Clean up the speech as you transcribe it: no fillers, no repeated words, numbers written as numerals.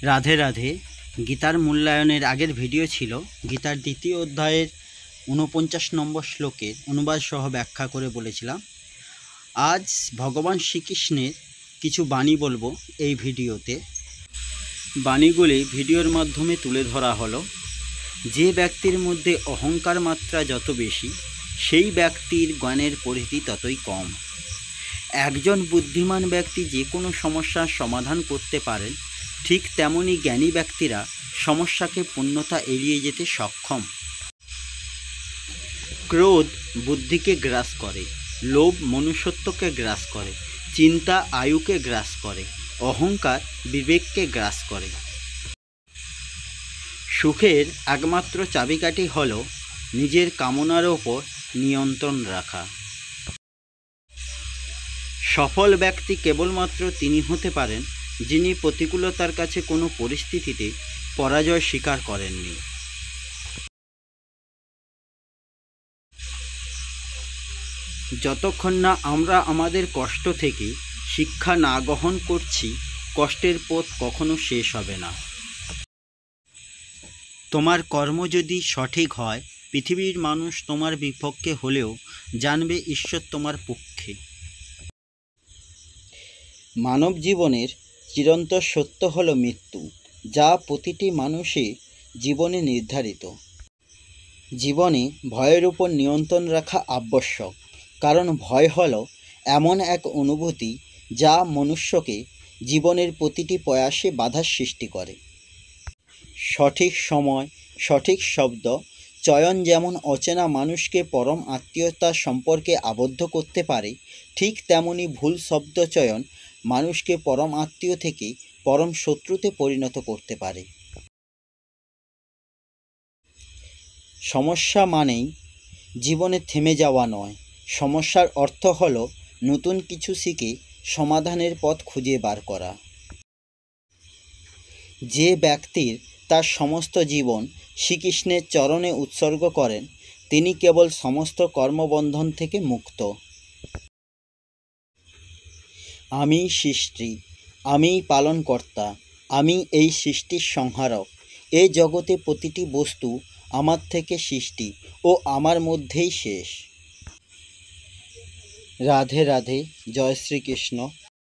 রাধে রাধে। গীতার মূল্যায়নের আগের ভিডিও ছিল গীতার দ্বিতীয় অধ্যায়ের 49 নম্বর শ্লোকের অনুবাদ সহ ব্যাখ্যা করে বলেছিলাম। আজ ভগবান শ্রীকৃষ্ণের কিছু বাণী বলবো এই ভিডিওতে। বাণীগুলি ভিডিওর মাধ্যমে তুলে ধরা হলো। যে ব্যক্তির মধ্যে অহংকার মাত্রা যত বেশি, সেই ব্যক্তির জ্ঞানের পরিধি ততই কম। একজন বুদ্ধিমান ব্যক্তি যে কোনো সমস্যার সমাধান করতে পারেন, ঠিক তেমনি জ্ঞানী ব্যক্তিরা সমস্যাকে পূর্ণতা এড়িয়ে যেতে সক্ষম। ক্রোধ বুদ্ধিকে গ্রাস করে, লোভ মনুষ্যত্বকে গ্রাস করে, চিন্তা আয়ুকে গ্রাস করে, অহংকার বিবেককে গ্রাস করে। সুখের একমাত্র চাবিকাঠি হল নিজের কামনার ওপর নিয়ন্ত্রণ রাখা। সফল ব্যক্তি কেবলমাত্র তিনি হতে পারেন যিনি প্রতিকূলতার কাছে কোনো পরিস্থিতিতে পরাজয় স্বীকার করেননি। যতক্ষণ না আমরা আমাদের কষ্ট থেকে শিক্ষা না গ্রহণ করছি, কষ্টের পথ কখনো শেষ হবে না। তোমার কর্ম যদি সঠিক হয়, পৃথিবীর মানুষ তোমার বিপক্ষে হলেও জানবে ঈশ্বর তোমার পক্ষে। মানব জীবনের চিরন্তন সত্য হল মৃত্যু, যা প্রতিটি মানুষের জীবনে নির্ধারিত। জীবনে ভয়ের উপর নিয়ন্ত্রণ রাখা আবশ্যক, কারণ ভয় হল এমন এক অনুভূতি যা মনুষ্যকে জীবনের প্রতিটি প্রয়াসে বাধার সৃষ্টি করে। সঠিক সময়, সঠিক শব্দ চয়ন যেমন অচেনা মানুষকে পরম আত্মীয়তার সম্পর্কে আবদ্ধ করতে পারে, ঠিক তেমনি ভুল শব্দ চয়ন মানুষকে পরম আত্মীয় থেকে পরম শত্রুতে পরিণত করতে পারে। সমস্যা মানেই জীবনে থেমে যাওয়া নয়। সমস্যার অর্থ হল নতুন কিছু শিখে সমাধানের পথ খুঁজে বার করা। যে ব্যক্তির তার সমস্ত জীবন শ্রীকৃষ্ণের চরণে উৎসর্গ করেন, তিনি কেবল সমস্ত কর্মবন্ধন থেকে মুক্ত। আমি সৃষ্টি, আমি পালনকর্তা, আমি এই সৃষ্টির সংহারক। এই জগতে প্রতিটি বস্তু আমার থেকে সৃষ্টি ও আমার মধ্যেই শেষ। রাধে রাধে। জয় শ্রীকৃষ্ণ।